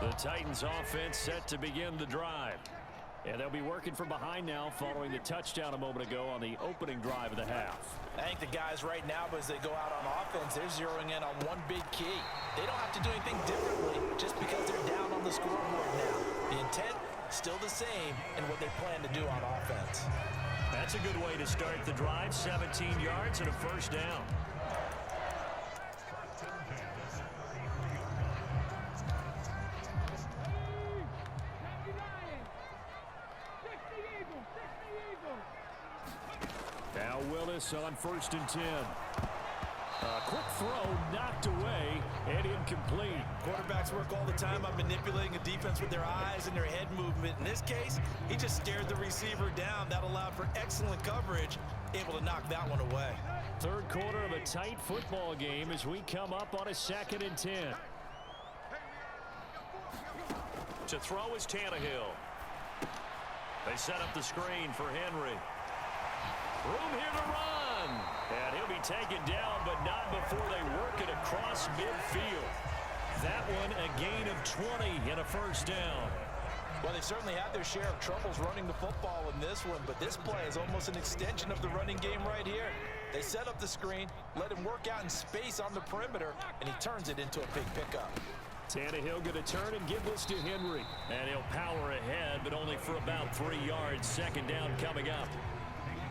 The Titans offense set to begin the drive. And they'll be working from behind now following the touchdown a moment ago on the opening drive of the half. I think the guys right now, as they go out on offense, they're zeroing in on one big key. They don't have to do anything differently just because they're down on the scoreboard now. The intent, still the same in what they plan to do on offense. That's a good way to start the drive. 17 yards and a first down. Now Willis on 1st and 10. A quick throw knocked away and incomplete. Quarterbacks work all the time on manipulating a defense with their eyes and their head movement. In this case, he just stared the receiver down. That allowed for excellent coverage, able to knock that one away. Third quarter of a tight football game as we come up on a 2nd and 10. To throw is Tannehill. They set up the screen for Henry. Room here to run. And he'll be taken down, but not before they work it across midfield. That one a gain of 20 and a first down. Well, they certainly had their share of troubles running the football in this one, but this play is almost an extension of the running game right here. They set up the screen, let him work out in space on the perimeter, and he turns it into a big pickup. Tannehill going to turn and give this to Henry. And he'll power ahead, but only for about 3 yards. 2nd down coming up.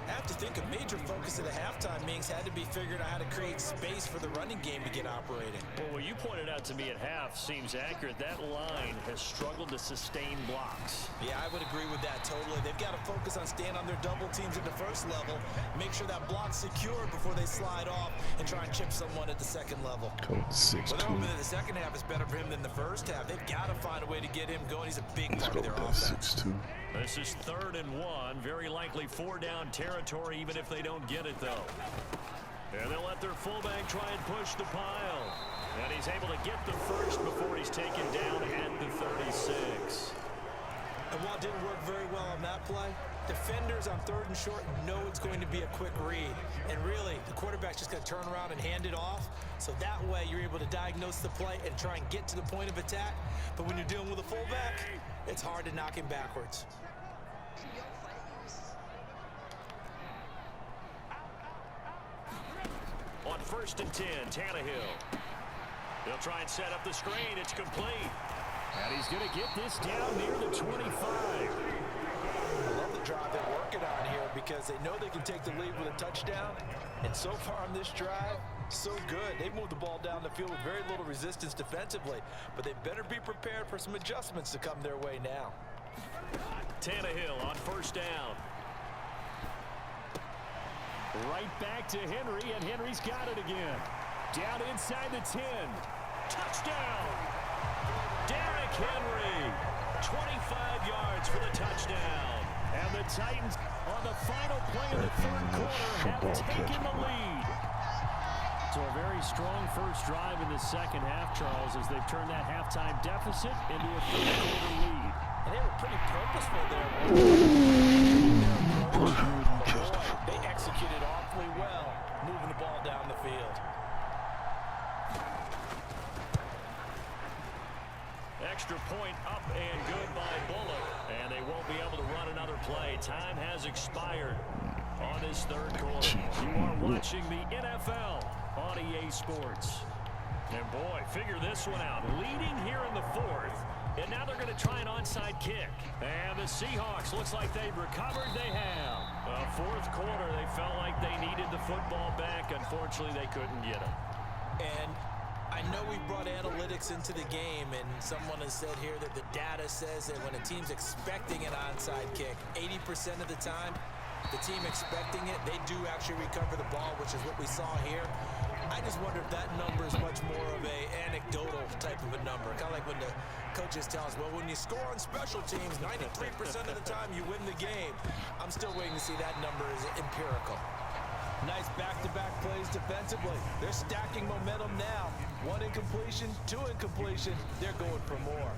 I have to think a major focus of the halftime meetings had to be figuring out how to create space for the running game to get operating. Well, what you pointed out to me at half seems accurate. That line has struggled to sustain blocks. Yeah, I would agree with that totally. They've got to focus on staying on their double teams at the first level, make sure that block's secured before they slide off and try and chip someone at the second level. Code 6-2. Well, they're hoping that the second half is better for him than the first half. They've got to find a way to get him going. He's a big part of their offense. 6-2. This is 3rd and 1. Very likely 4-down territory, even if they don't get it, though. And they'll let their fullback try and push the pile. And he's able to get the first before he's taken down at the 36. And while it didn't work very well on that play, defenders on 3rd and short know it's going to be a quick read. And really, the quarterback's just going to turn around and hand it off. So that way, you're able to diagnose the play and try and get to the point of attack. But when you're dealing with a fullback, it's hard to knock him backwards. On 1st and 10, Tannehill. They'll try and set up the screen. It's complete. And he's going to get this down near the 25. I love the drive they're working on here because they know they can take the lead with a touchdown. And so far on this drive, so good. They moved the ball down the field with very little resistance defensively. But they better be prepared for some adjustments to come their way now. Tannehill on 1st down. Right back to Henry, and Henry's got it again. Down inside the 10. Touchdown! Derrick Henry, 25 yards for the touchdown. And the Titans, on the final play of the 3rd quarter, have taken the lead. So a very strong first drive in the 2nd half, Charles, as they've turned that halftime deficit into a 3rd quarter lead. And they were pretty purposeful there. They executed awfully well, moving the ball down the field. Extra point up and good by Bullock. And they won't be able to run another play. Time has expired on this 3rd quarter. You are watching the NFL on EA Sports. And boy, figure this one out. Leading here in the 4th. And now they're going to try an onside kick. And the Seahawks, looks like they've recovered. They have. 4th quarter, they felt like they needed the football back. Unfortunately, they couldn't get it. And I know we brought analytics into the game, and someone has said here that the data says that when a team's expecting an onside kick, 80% of the time, the team expecting it, they do actually recover the ball, which is what we saw here. I just wonder if that number is much more of a anecdotal type of a number. Kind of like when the coaches tell us, well, when you score on special teams, 93% of the time you win the game. I'm still waiting to see that number is empirical. Nice back-to-back plays defensively. They're stacking momentum now. 1 incompletion, 2 incompletion. They're going for more.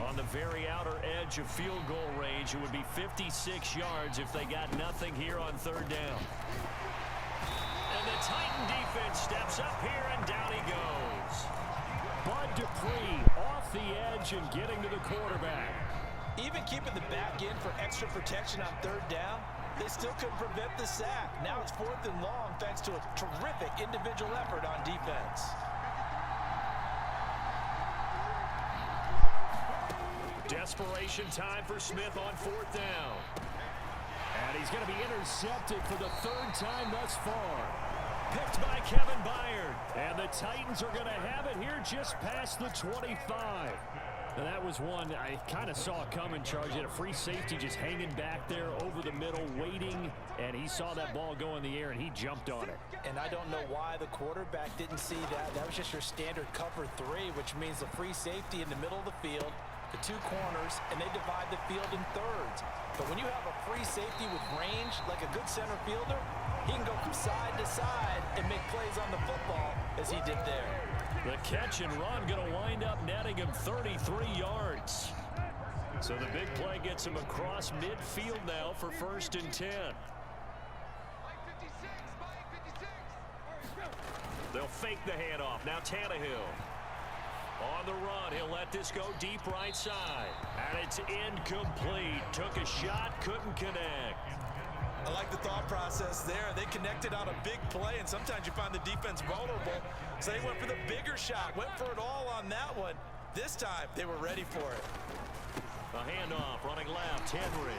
On the very outer edge of field goal range, it would be 56 yards if they got nothing here on 3rd down. And the Titan defense steps up here, and down he goes. Bud Dupree off off the edge and getting to the quarterback. Even keeping the back in for extra protection on third down, they still couldn't prevent the sack. Now it's 4th and long thanks to a terrific individual effort on defense. Desperation time for Smith on 4th down. And he's going to be intercepted for the 3rd time thus far. Picked by Kevin Byard. And the Titans are going to have it here just past the 25. And that was one I kind of saw coming, Charge. He had a free safety just hanging back there over the middle, waiting, and he saw that ball go in the air, and he jumped on it. And I don't know why the quarterback didn't see that. That was just your standard cover 3, which means the free safety in the middle of the field, the 2 corners, and they divide the field in thirds. But when you have a free safety with range, like a good center fielder, he can go from side to side and make plays on the football as he did there. The catch and run going to wind up netting him 33 yards. So the big play gets him across midfield now for 1st and 10. They'll fake the handoff. Now Tannehill. On the run, he'll let this go deep right side. And it's incomplete. Took a shot, couldn't connect. I like the thought process there. They connected on a big play, and sometimes you find the defense vulnerable. So they went for the bigger shot, went for it all on that one. This time, they were ready for it. A handoff, running left, Henry.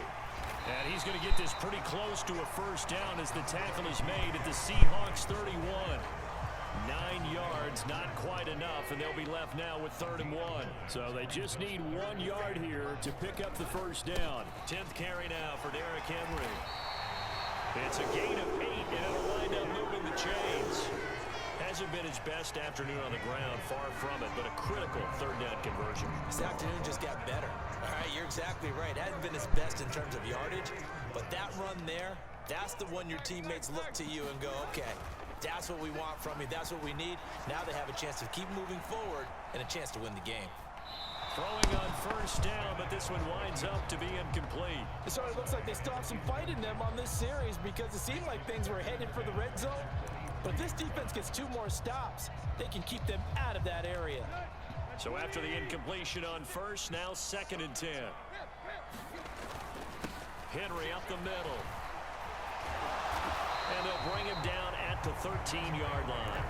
And he's going to get this pretty close to a 1st down as the tackle is made at the Seahawks 31. 9 yards, not quite enough, and they'll be left now with 3rd and 1. So they just need 1 yard here to pick up the 1st down. 10th carry now for Derrick Henry. It's a gain of 8, and it'll wind up moving the chains. Hasn't been his best afternoon on the ground, far from it, but a critical 3rd down conversion. This afternoon just got better. All right, you're exactly right. Hasn't been his best in terms of yardage, but that run there, that's the one your teammates look to you and go, okay, that's what we want from you. That's what we need. Now they have a chance to keep moving forward and a chance to win the game. Throwing on 1st down, but this one winds up to be incomplete. It sort of looks like they still have some fight in them on this series because it seemed like things were headed for the red zone. But if this defense gets 2 more stops, they can keep them out of that area. So after the incompletion on 1st, now 2nd and 10. Henry up the middle. And they'll bring him down at the 13-yard line.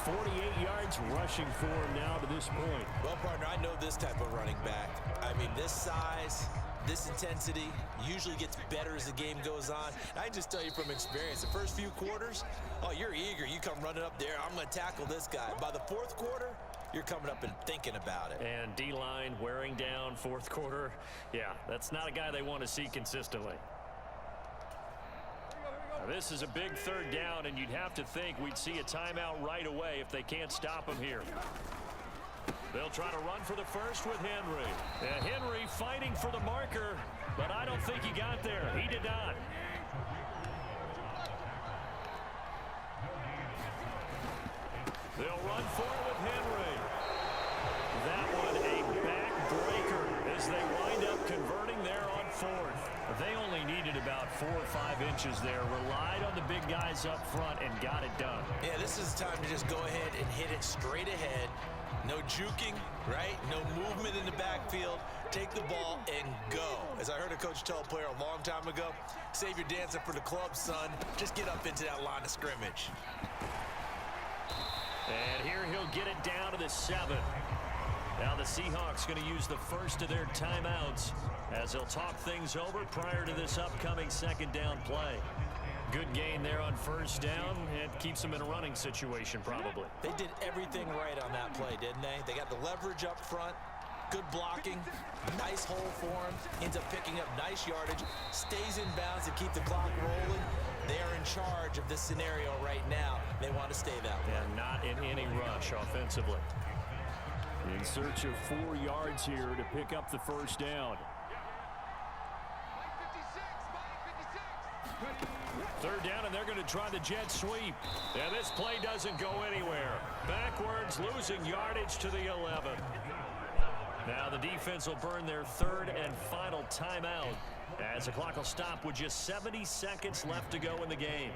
48 yards rushing for him now to this point. Well, partner, I know this type of running back. I mean, this size, this intensity usually gets better as the game goes on. I can just tell you from experience, the first few quarters, oh, you're eager. You come running up there, I'm going to tackle this guy. By the 4th quarter, you're coming up and thinking about it. And D-line wearing down 4th quarter. Yeah, that's not a guy they want to see consistently. This is a big 3rd down, and you'd have to think we'd see a timeout right away if they can't stop him here. They'll try to run for the 1st with Henry. Henry fighting for the marker, but I don't think he got there. He did not. They'll run for it with Henry. That one a backbreaker as they wind up converting there on 4th. They only needed about 4 or 5 inches there, relied on the big guys up front, and got it done. Yeah, this is time to just go ahead and hit it straight ahead. No juking, right? No movement in the backfield. Take the ball and go. As I heard a coach tell a player a long time ago, save your dancing for the club, son. Just get up into that line of scrimmage. And here he'll get it down to the 7. Now the Seahawks going to use the 1st of their timeouts as they'll talk things over prior to this upcoming 2nd down play. Good gain there on 1st down. It keeps them in a running situation probably. They did everything right on that play, didn't they? They got the leverage up front, good blocking, nice hole for him, ends up picking up nice yardage, stays in bounds to keep the clock rolling. They are in charge of this scenario right now. They want to stay that way. And not in any rush offensively. In search of 4 yards here to pick up the 1st down. 3rd down, and they're going to try the jet sweep. And this play doesn't go anywhere. Backwards, losing yardage to the 11. Now the defense will burn their 3rd and final timeout as the clock will stop with just 70 seconds left to go in the game.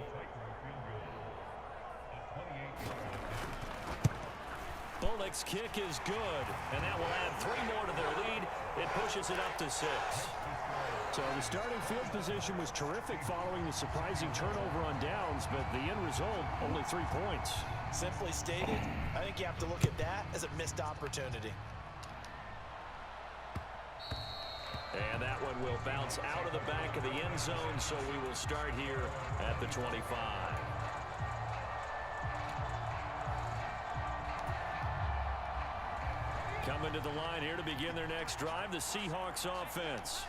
Bullock's kick is good, and that will add 3 more to their lead. It pushes it up to 6. So the starting field position was terrific following the surprising turnover on downs, but the end result, only 3 points. Simply stated, I think you have to look at that as a missed opportunity. And that one will bounce out of the back of the end zone, so we will start here at the 25. Coming to the line here to begin their next drive, the Seahawks offense.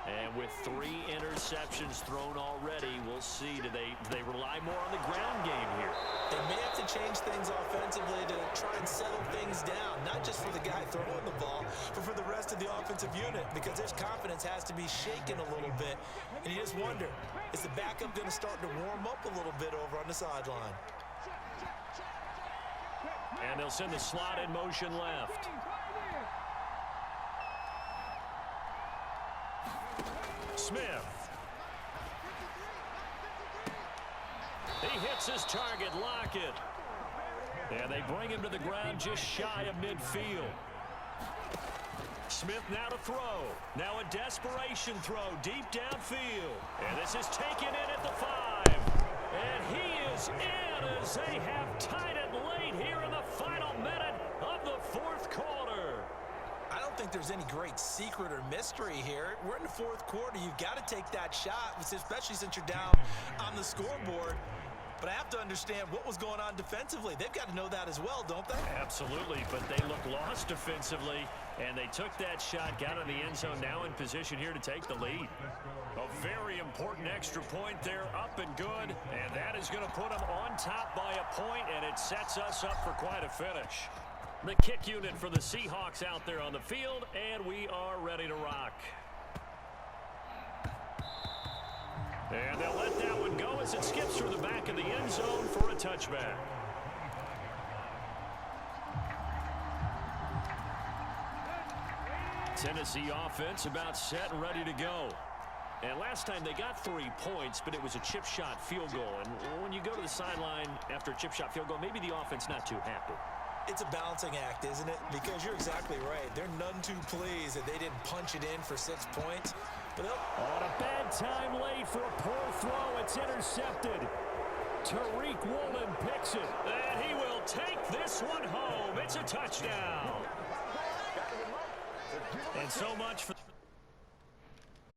And with 3 interceptions thrown already, we'll see, do they rely more on the ground game here? They may have to change things offensively to try and settle things down, not just for the guy throwing the ball, but for the rest of the offensive unit, because their confidence has to be shaken a little bit. And you just wonder, is the backup going to start to warm up a little bit over on the sideline? And they'll send the slot in motion left. Smith. He hits his target, Lockett. And they bring him to the ground just shy of midfield. Smith now to throw. Now a desperation throw deep downfield. And this is taken in at the 5. And he is in as they have tied it late here in the final minute of the 4th quarter. I don't think there's any great secret or mystery here. We're in the 4th quarter. You've got to take that shot, especially since you're down on the scoreboard. But I have to understand what was going on defensively. They've got to know that as well, don't they? Absolutely, but they look lost defensively, and they took that shot, got in the end zone, now in position here to take the lead. A very important extra point there, up and good, and that is going to put them on top by a point, and it sets us up for quite a finish. The kick unit for the Seahawks out there on the field, and we are ready to rock. And they'll let that one go as it skips through the back of the end zone for a touchback. Tennessee offense about set and ready to go. And last time they got 3 points, but it was a chip shot field goal. And when you go to the sideline after a chip shot field goal, maybe the offense not too happy. It's a balancing act, isn't it? Because you're exactly right. They're none too pleased that they didn't punch it in for 6 points. But on a bad time late for a poor throw. It's intercepted. Tariq Woolen picks it. And he will take this one home. It's a touchdown. And so much for